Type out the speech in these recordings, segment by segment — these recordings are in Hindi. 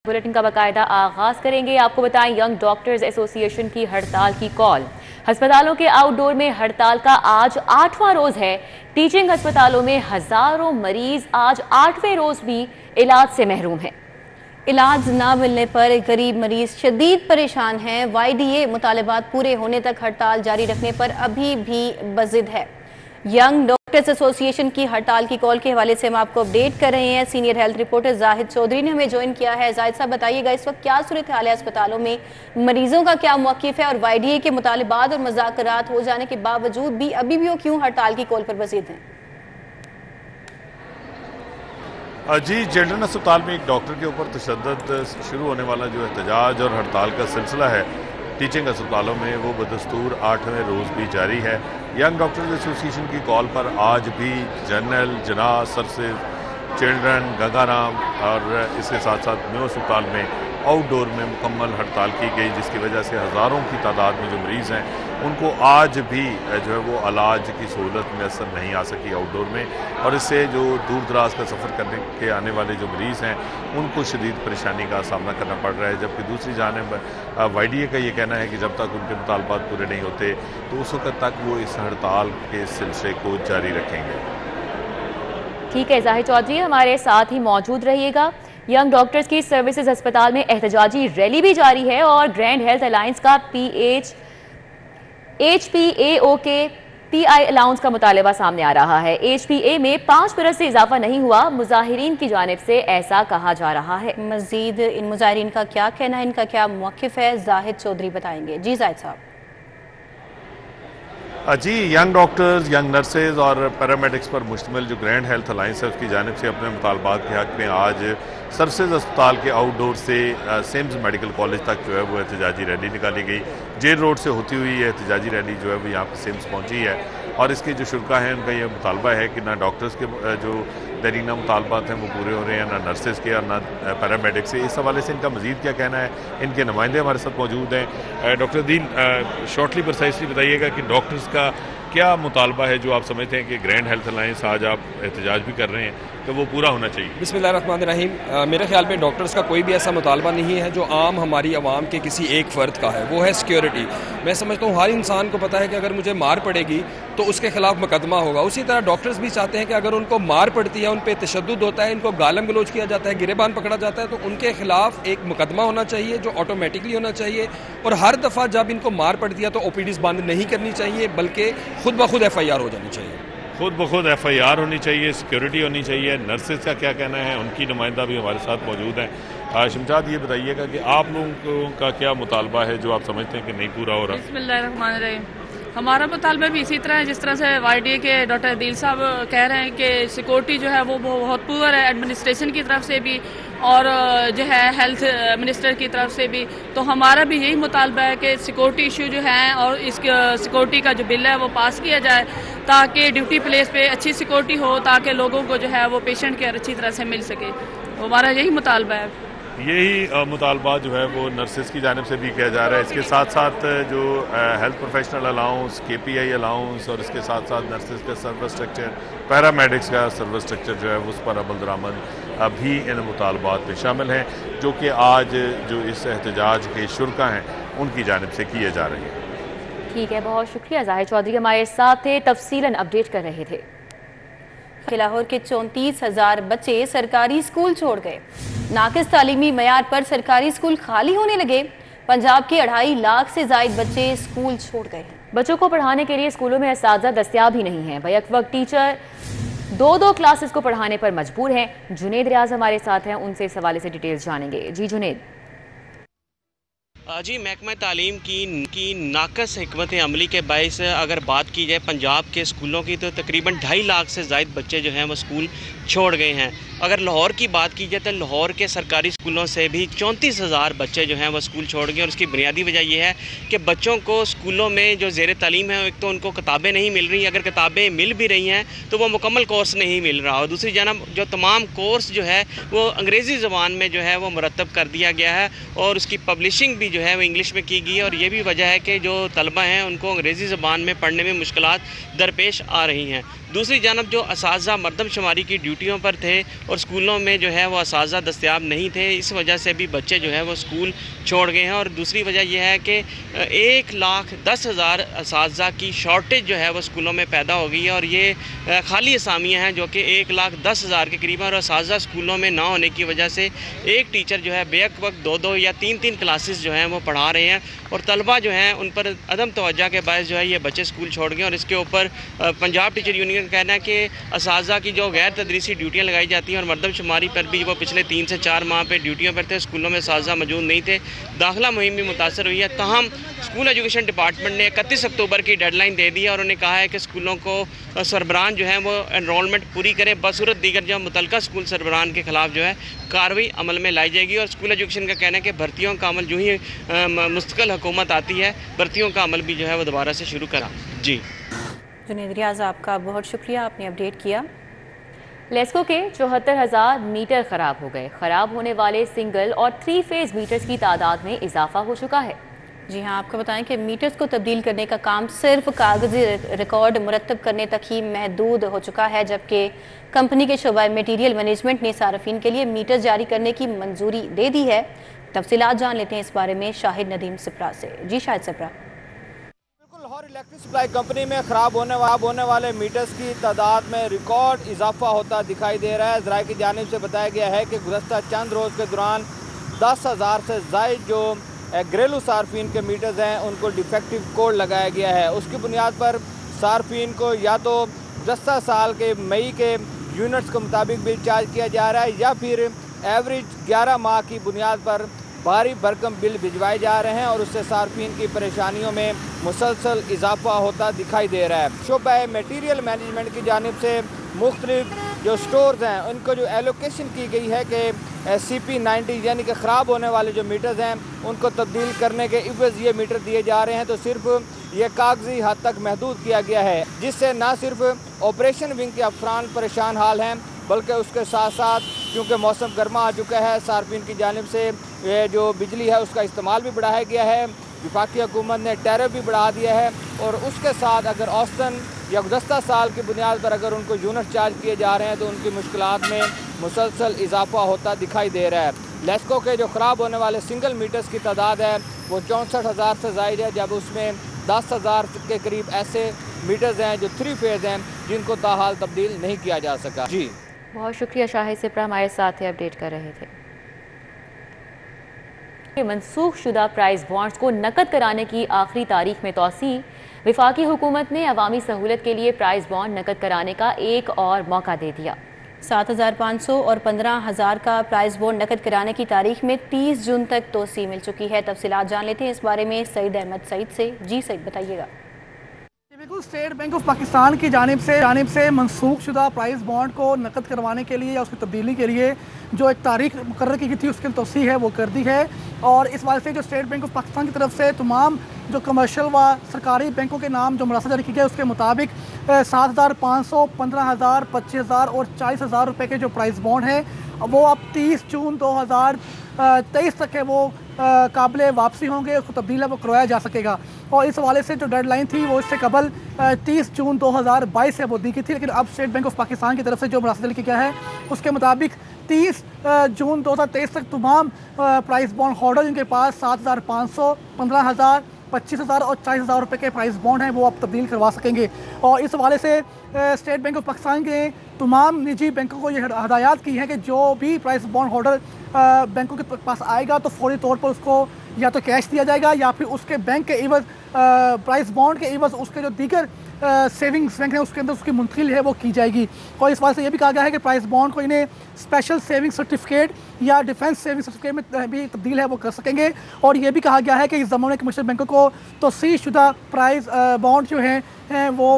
बुलेटिन का बाकायदा आगाज करेंगे। आपको बताएं, यंग डॉक्टर्स एसोसिएशन की हड़ताल की कॉल। अस्पतालों के आउटडोर में हड़ताल का आज 8वां रोज है। टीचिंग अस्पतालों में हजारों मरीज आज 8वें रोज भी इलाज से महरूम हैं। इलाज न मिलने पर गरीब मरीज शदीद परेशान हैं। वाईडीए मुतालबात पूरे होने तक हड़ताल जारी रखने पर अभी भी बजिद है। यंग डॉक्टर्स एसोसिएशन की हड़ताल की कॉल के हवाले से हम आपको अपडेट कर रहे हैं। Senior health reporter Zahid Chaudhary ने हमें ज्वाइन किया है। जाहिद साहब, बताइएगा इस वक्त क्या सूरत हाल है अस्पतालों में, मरीजों का क्या मौक़िफ़ है और वाईडीए के मुतालबात और मुज़ाकरात हो जाने के बावजूद भी अभी भी वो क्यों हड़ताल की कॉल पर बजिद हैं? जी, चिल्ड्रन अस्पताल में एक डॉक्टर के ऊपर तशद्दुद शुरू होने वाला जो एहतजाज और हड़ताल का सिलसिला है टीचिंग अस्पतालों में, वो बदस्तूर 8वें रोज़ भी जारी है। यंग डॉक्टर्स एसोसिएशन की कॉल पर आज भी जनरल, जना, सरसेज, चिल्ड्रन, गंगाराम और इसके साथ साथ न्यू अस्पताल में आउटडोर में मुकम्मल हड़ताल की गई, जिसकी वजह से हज़ारों की तादाद में जो मरीज़ हैं उनको आज भी जो है वो इलाज की सहूलत मैसर नहीं आ सकी आउटडोर में, और इससे जो दूर दराज का सफ़र करने के आने वाले जो मरीज़ हैं उनको शदीद परेशानी का सामना करना पड़ रहा है। जबकि दूसरी जानिब वाईडीए का ये कहना है कि जब तक उनके मुतालबात पूरे नहीं होते तो उस वक्त तक वो इस हड़ताल के सिलसिले को जारी रखेंगे। ठीक है, जाहिद चौधरी हमारे साथ ही मौजूद रहिएगा। यंग डॉक्टर्स की सर्विसेज अस्पताल में एहतजाजी रैली भी जारी है और ग्रैंड हेल्थ अलायंस का HPAO के PI अलाउंस का मुतालबा सामने आ रहा है। HPA में 5% से इजाफा नहीं हुआ, मुजाहिरीन की जानिब से ऐसा कहा जा रहा है। मजीद इन मुजाहिरीन का क्या कहना है, इनका क्या मौक़िफ़ है, जाहिद चौधरी बताएंगे। जी जाहिद साहब। जी, यंग डॉक्टर्स, यंग नर्सेज और पैरामेडिक्स पर मुश्तमिल जो ग्रैंड हेल्थ अलायंस है उसकी जानिब से अपने मुतालबात के हक़ में आज सरसेज अस्पताल के आउटडोर से सिम्स मेडिकल कॉलेज तक जो है वो एहतजाजी रैली निकाली गई। जेल रोड से होती हुई ये एहतजाजी रैली जो है वो यहाँ पर सिम्स पहुँची है, और इसके जो शुरा हैं उनका ये मुतालबा है कि ना डॉक्टर्स के जो दरीना मुतालबात हैं वो पूरे हो रहे हैं, ना नर्सेज के और ना पैरामेडिक्स से। इस हवाले से इनका मज़ीद क्या कहना है, इनके नुमाइंदे हमारे साथ मौजूद हैं। डॉक्टर दीन, शॉर्टली प्रिसाइसली बताइएगा कि डॉक्टर्स का क्या मुतालबा है जो आप समझते हैं कि ग्रैंड हेल्थ अलायंस आज आप एहतजाज भी कर रहे हैं तो वो पूरा होना चाहिए? बिस्मिल्लाहिर्रहमानिर्रहीम। मेरे ख्याल में डॉक्टर्स का कोई भी ऐसा मुतालबा नहीं है जो आम हमारी आवाम के किसी एक फ़र्द का है, वो है सिक्योरिटी। मैं समझता हूँ हर इंसान को पता है कि अगर मुझे मार पड़ेगी तो उसके खिलाफ मुकदमा होगा। उसी तरह डॉक्टर्स भी चाहते हैं कि अगर उनको मार पड़ती है, उन पर तशद्दुद होता है, इनको गालम गलोच किया जाता है, गिरेबान पकड़ा जाता है, तो उनके खिलाफ एक मुकदमा होना चाहिए जो ऑटोमेटिकली होना चाहिए। और हर दफ़ा जब इनको मार पड़ती है तो OPDs बंद नहीं करनी चाहिए, बल्कि खुद ब खुद FIR हो जानी चाहिए। खुद ब खुद FIR होनी चाहिए, सिक्योरिटी होनी चाहिए। नर्सेज का क्या कहना है, उनकी नुमाइंदा भी हमारे साथ मौजूद हैं। शमशाद, ये बताइएगा कि आप लोगों का क्या मुतालबा है जो आप समझते हैं कि नहीं पूरा हो रहा? बिस्मिल्लाहिर्रहमानिर्रहीम। हमारा मुतालबा भी इसी तरह है जिस तरह से वाईडीए के डॉक्टर अदील साहब कह रहे हैं कि सिक्योरिटी जो है वो बहुत पुअर है, एडमिनिस्ट्रेशन की तरफ से भी और जो है हेल्थ मिनिस्टर की तरफ से भी। तो हमारा भी यही मुतालबा है कि सिक्योरिटी इशू जो है और इस सिक्योरिटी का जो बिल है वो पास किया जाए ताकि ड्यूटी प्लेस पे अच्छी सिक्योरिटी हो, ताकि लोगों को जो है वो पेशेंट केयर अच्छी तरह से मिल सके। तो हमारा यही मुतालबा है। यही मुतालबा जो है वो नर्सेज की जानिब से भी किया जा रहा है। इसके साथ साथ जो health professional allowance, KPI allowance और इसके साथ साथ नर्सेज का सर्विस स्ट्रक्चर, पैरामेडिक्स का सर्विस स्ट्रक्चर जो है उस पर अमल दरामद अभी इन मुतालबात में शामिल हैं, जो कि आज जो इस एहतजाज के शुरा हैं उनकी जानिब से किए जा रहे हैं। ठीक है, बहुत शुक्रिया। जाहिद चौधरी हमारे साथ थे, तफसीलन अपडेट कर रहे थे। लाहौर के 34,000 बच्चे सरकारी स्कूल छोड़ गए। नाकिस तालीमी मयार पर सरकारी स्कूल खाली होने लगे। पंजाब के 2.5 लाख से जायद बच्चे स्कूल छोड़ गए हैं। बच्चों को पढ़ाने के लिए स्कूलों में असातिज़ा दस्तयाब ही नहीं है। बैक वक्त टीचर 2-2 क्लासेस को पढ़ाने पर मजबूर हैं। जुनेद रियाज हमारे साथ हैं, उनसे इस हवाले से डिटेल्स जानेंगे। जी जुनेद। जी, महकमा तालीम की नाकस हिकमत अमली के बायस अगर बात की जाए पंजाब के स्कूलों की तो तकरीबन 2.5 लाख से ज़ायद बच्चे जो हैं वो स्कूल छोड़ गए हैं। अगर लाहौर की बात की जाए तो लाहौर के सरकारी स्कूलों से भी 34,000 बच्चे जो हैं वो स्कूल छोड़ गए, और उसकी बुनियादी वजह यह है कि बच्चों को स्कूलों में जो ज़ेर तालीम है, एक तो उनको किताबें नहीं मिल रही, अगर किताबें मिल भी रही हैं तो वो मुकम्मल कोर्स नहीं मिल रहा, और दूसरी जानब जो तमाम कोर्स जो है वो अंग्रेज़ी ज़बान में जो है वो मुरतब कर दिया गया है, और उसकी पब्लिशिंग भी जो है वो इंग्लिश में की गई है। और ये भी वजह है कि जो तलबा हैं उनको अंग्रेज़ी ज़बान में पढ़ने में मुश्किलात दरपेश आ रही हैं। दूसरी जानब जो असातिज़ा मरदमशुमारी की ड्यूटियों पर थे और स्कूलों में जो है वो असातिज़ा दस्तयाब नहीं थे, इस वजह से भी बच्चे जो है वो स्कूल छोड़ गए हैं। और दूसरी वजह यह है कि 1,10,000 असातिज़ा की शॉर्टेज जो है वो स्कूलों में पैदा हो गई है और ये खाली असामियाँ हैं जो कि 1,10,000 के करीब हैं। और असातिज़ा स्कूलों में ना होने की वजह से एक टीचर जो है बेक वक्त 2-2 या 3-3 क्लासेस जो हैं वो पढ़ा रहे हैं और तलबा जो हैं उन पर अदम तवज्जो के बायस जो है ये बच्चे स्कूल छोड़ गए। और इसके ऊपर पंजाब टीचर यूनियन का कहना है कि असातिज़ा की जो गैर तदरीसी ड्यूटियाँ लगाई जाती हैं और मरदमशुमारी पर भी वो पिछले 3 से 4 माह पर ड्यूटियों पर थे, स्कूलों में असातिज़ा मौजूद नहीं थे। दाखिला मुहिम भी मुतासर हुई है। ताहम स्कूल एजुकेशन डिपार्टमेंट ने 31 अक्टूबर की डेडलाइन दे दी है और उन्हें कहा है कि स्कूलों को सरबराहान जो है वो एनरोलमेंट पूरी करें, बसूरत दीगर जो मुतलका स्कूल सरबराहान के खिलाफ जो है कार्रवाई अमल में लाई जाएगी। और स्कूल एजुकेशन का कहना है कि भर्तियों का अमल जो ही मुस्तकिल हुकूमत आती है, भर्तियों का अमल भी जो है वो दोबारा से शुरू करा। जी जुनैद रियाज, आपका बहुत शुक्रिया, आपने अपडेट किया। लेस्को के 74,000 मीटर खराब हो गए। खराब होने वाले सिंगल और 3 फेज मीटर्स की तादाद में इजाफा हो चुका है। जी हाँ, आपको बताएं कि मीटर्स को तब्दील करने का काम सिर्फ कागजी रिकॉर्ड मुरतब करने तक ही महदूद हो चुका है, जबकि कंपनी के शोबा मटीरियल मैनेजमेंट ने सार्फिन के लिए मीटर जारी करने की मंजूरी दे दी है। तफसीलात जान लेते हैं इस बारे में शाहिद नदीम सिप्रा से। जी Shahid Sipra. Lahore Electric Supply Company में ख़राब होने वाले मीटर्स की तादाद में रिकॉर्ड इजाफा होता दिखाई दे रहा है। ज़राए की जानिब से बताया गया है कि गुज़श्ता चंद रोज़ के दौरान 10,000 से ज़ायद जो घरेलू सार्फिन के मीटर्स हैं उनको डिफेक्टिव कोड लगाया गया है। उसकी बुनियाद पर सार्फिन को या तो गुज़श्ता साल के मई के यूनिट्स के मुताबिक बिल चार्ज किया जा रहा है या फिर एवरेज 11 माह की बुनियाद पर भारी भरकम बिल भिजवाए जा रहे हैं और उससे सार्फिन की परेशानियों में मुसलसल इजाफा होता दिखाई दे रहा है। शोबा मटीरियल मैनेजमेंट की जानिब से मुख्तलिफ जो स्टोर्स हैं उनको जो एलोकेशन की गई है कि CP90 यानी कि ख़राब होने वाले जो मीटर्स हैं उनको तब्दील करने के इवज़ ये मीटर दिए जा रहे हैं, तो सिर्फ ये कागजी हद तक महदूद किया गया है, जिससे न सिर्फ ऑपरेशन विंग के अफसरान परेशान हाल हैं बल्कि उसके साथ साथ क्योंकि मौसम गर्मा आ चुका है, सार्फिन की जानिब से ये जो बिजली है उसका इस्तेमाल भी बढ़ाया गया है। वफाकी हुकूमत ने टैरिफ भी बढ़ा दिया है और उसके साथ अगर औसतन या गुज़श्ता साल की बुनियाद पर अगर उनको यूनिट चार्ज किए जा रहे हैं तो उनकी मुश्किलात में मुसलसल इजाफा होता दिखाई दे रहा है। लेस्को के जो ख़राब होने वाले सिंगल मीटर्स की तादाद है वो 64,000 से ज़ायद है, जब उसमें 10,000 के करीब ऐसे मीटर्स हैं जो 3 फेज़ हैं जिनको ताहाल तब्दील नहीं किया जा सका। जी बहुत शुक्रिया शाहिद सिप्रा, हमारे साथ ही अपडेट कर रहे थे। मनसूख शुदा प्राइस बॉन्ड्स को नकद कराने की आखिरी तारीख में तौसी। विफाकी हुकूमत ने अवामी सहूलत के लिए प्राइस बॉन्ड नकद कराने का एक और मौका दे दिया। 7,500 और 15,000 का प्राइस बॉन्ड नकद कराने की तारीख में 30 जून तक तोसी मिल चुकी है। तफसीलात जान लेते हैं इस बारे में सईद अहमद सईद से। जी सईद, बताइएगा। बिल्कुल, स्टेट बैंक ऑफ पाकिस्तान की जानिब से मनसूख शुदा प्राइस बॉन्ड को नकद करवाने के लिए या उसकी तब्दीली के लिए जो एक तारीख मुकर्रर की गई थी उसकी तौसीह है वो कर दी है। और इस वजह से जो स्टेट बैंक ऑफ पाकिस्तान की तरफ से तमाम जो कमर्शियल व सरकारी बैंकों के नाम जो मरासा जारी की गई उसके मुताबिक 7,500, 15,000, 25,000 और 40,000 रुपये के जो प्राइस बॉन्ड हैं वो अब 30 जून 2023 तक है वो काबिल वापसी होंगे, उसको तब्दील है वो करवाया जा सकेगा। और इस हवाले से जो डेडलाइन थी वो इससे कबल 30 जून 2022 से वो दी गई थी, लेकिन अब स्टेट बैंक ऑफ पाकिस्तान की तरफ से जो मरासदल की गया है उसके मुताबिक 30 जून 2023 तक तमाम प्राइस बॉन्ड होल्डर जिनके पास 7,500, 15,000, 25,000 और 40,000 रुपये के प्राइस बॉन्ड हैं वो अब तब्दील करवा सकेंगे। और इस हवाले से स्टेट बैंक ऑफ पाकिस्तान के तमाम निजी बैंकों को ये हदायत की है कि जो भी प्राइस बॉन्ड होल्डर बैंकों के पास आएगा तो फौरी तौर पर उसको या तो कैश दिया जाएगा या फिर उसके बैंक के इवज़ प्राइस बॉन्ड के इवज़ उसके जो दीगर सेविंग्स बैंक है उसके अंदर उसकी मुंतकिल है वो की जाएगी। और इस बात से ये भी कहा गया है कि प्राइस बॉन्ड को इन्हें स्पेशल सेविंग सर्टिफिकेट या डिफेंस सेविंग सर्टिफिकेट में भी तब्दील है वो कर सकेंगे। और ये भी कहा गया है कि इस ज़माने के कमर्शियल बैंकों को तौसीह शुदा प्राइस बॉन्ड जो हैं वो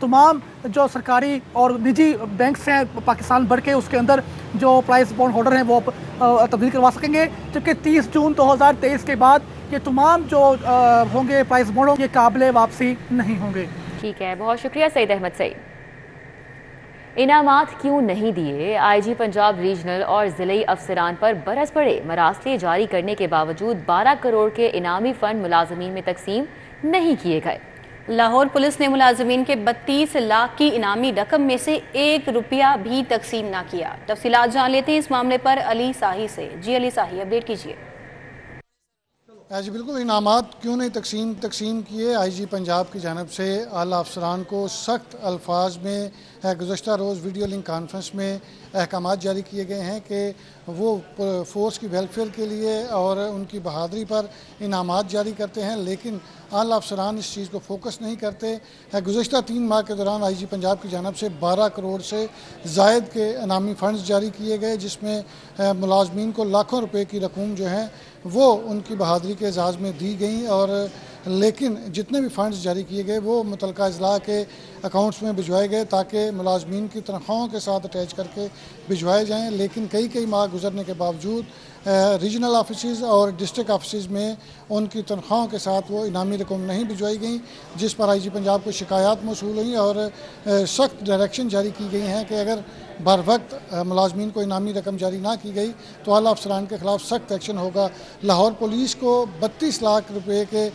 तमाम जो सरकारी और निजी बैंक्स हैं पाकिस्तान भर के उसके अंदर जो प्राइस बॉन्ड होल्डर हैं वो तब्दील करवा सकेंगे, जबकि 30 जून 2023 के बाद ये तमाम जो होंगे प्राइस बॉन्ड ये काबिल वापसी नहीं होंगे। ठीक है, बहुत शुक्रिया सईद अहमद सईद। इनामात क्यों नहीं दिए? IG पंजाब रीजनल और ज़िले अफसरान पर बरस पड़े। मरासले जारी करने के बावजूद 12 करोड़ के इनामी फ़ंड मुलाजमीन में तकसीम नहीं किए गए। लाहौर पुलिस ने मुलाजमीन के 32 लाख की इनामी रकम में से 1 रुपया भी तकसीम ना किया। तफसीलात जान लेते हैं इस मामले पर अली साही से। जी अली साही, अपडेट कीजिए। जी बिल्कुल, इनामात क्यों नहीं तकसीम किए। आईजी पंजाब की जानिब से आला अफसरान को सख्त अल्फाज में गुज़श्ता रोज़ वीडियो लिंक कॉन्फ्रेंस में अहकामात जारी किए गए हैं कि वो फोर्स की वेलफेयर के लिए और उनकी बहादरी पर इनामात जारी करते हैं, लेकिन आला अफसरान इस चीज़ को फोकस नहीं करते। गुज़श्ता 3 माह के दौरान आईजी पंजाब की जानिब से 12 करोड़ से ज़ायद के इनामी फ़ंड्स जारी किए गए, जिसमें मुलाजमीन को लाखों रुपए की रकूम जो है वो उनकी बहादरी के एजाज़ में दी गई। और लेकिन जितने भी फ़ंड्स जारी किए गए वो मुतलका अजला के अकाउंट्स में भिजवाए गए ताकि मुलाजमीन की तनख्वाहों के साथ अटैच करके भिजवाए जाएँ। लेकिन कई माह गुजरने के बावजूद रीजनल ऑफिस और डिस्ट्रिक्ट ऑफिस में उनकी तनख्वाहों के साथ वो इनामी रकम नहीं भिजवाई गई, जिस पर आईजी पंजाब को शिकायत मौसूल हुई और सख्त डायरेक्शन जारी की गई हैं कि अगर बर वक्त मुलाजमीन को इनामी रकम जारी ना की गई तो आला अफसरान के खिलाफ सख्त एक्शन होगा। लाहौर पुलिस को 32 लाख रुपए के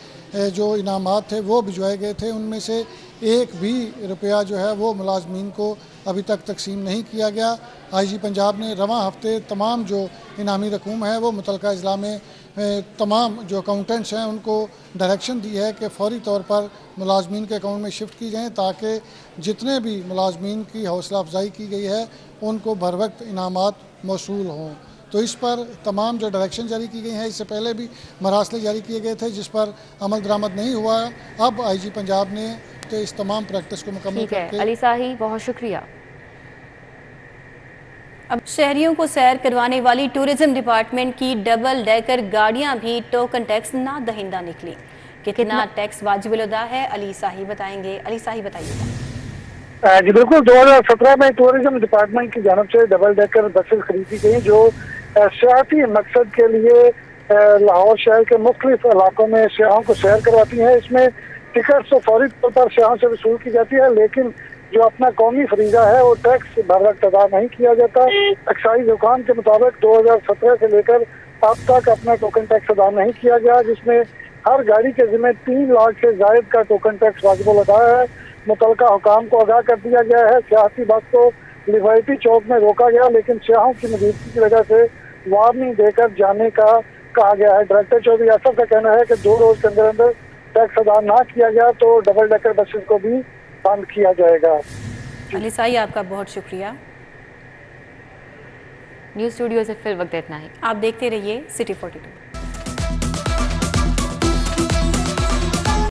जो इनामात थे वो भिजवाए गए थे, उनमें से 1 भी रुपया जो है वो मुलाजमीन को अभी तक तकसीम नहीं किया गया। आईजी पंजाब ने रवां हफ्ते तमाम जो इनामी रकूम है वो मुतलका अजला में तमाम जो अकाउंटेंट्स हैं उनको डायरेक्शन दी है कि फौरी तौर पर मुलाजमीन के अकाउंट में शिफ्ट की जाएँ ताकि जितने भी मुलाजमीन की हौसला अफजाई की गई है उनको बर वक्त इनामात मौसूल हों। तो इस पर तमाम जो डायरेक्शन जारी की गई हैं, इससे पहले भी मरासले जारी किए गए थे जिस पर अमल दरामद नहीं हुआ। अब आईजी पंजाब ने तो इस तमाम प्रैक्टिस को मुकम्मल करके। अली साही, बहुत शुक्रिया। अब शहरियों को सैर करवाने वाली टूरिज्म डिपार्टमेंट की डबल डेकर गाड़ियां भी टोकन टैक्स ना दहिंदा निकली। कितना टैक्स वाजिब अदा है, अली साही बताएंगे। अली साही बताइएगा। जी बिल्कुल, 2017 में टूरिज्म डिपार्टमेंट की जानिब से डबल डेकर बसेस खरीदी गई जो सियाहती मकसद के लिए लाहौर शहर के मुख्तलिफ इलाकों में सियाहों को सैर करवाती हैं। इसमें टिकट तो फौरी तौर पर सियाहों से वसूल की जाती है, लेकिन जो अपना कौमी फरीजा है वो टैक्स बर वक्त अदा नहीं किया जाता। एक्साइज हुकाम के मुताबिक 2017 से लेकर अब तक अपना टोकन टैक्स अदा नहीं किया गया, जिसमें हर गाड़ी के जिम्मे 3 लाख से जायद का टोकन टैक्स वाजिब अदा है। मुतलका हुकाम को आगाह कर दिया गया है। सियासी बस को लिबर्टी चौक में रोका गया, लेकिन सियाहों की मौजूदगी की वजह से वार्निंग देकर जाने का कहा गया है। डायरेक्टर चौधरी असफ का कहना है कि 2 रोज के अंदर टैक्स अदा ना किया गया तो डबल डेकर बसेस को भी बंद किया जाएगा। अली साही, आपका बहुत शुक्रिया। न्यूज़ स्टूडियो से फिर वक्त इतना ही। आप देखते रहिए सिटी 42।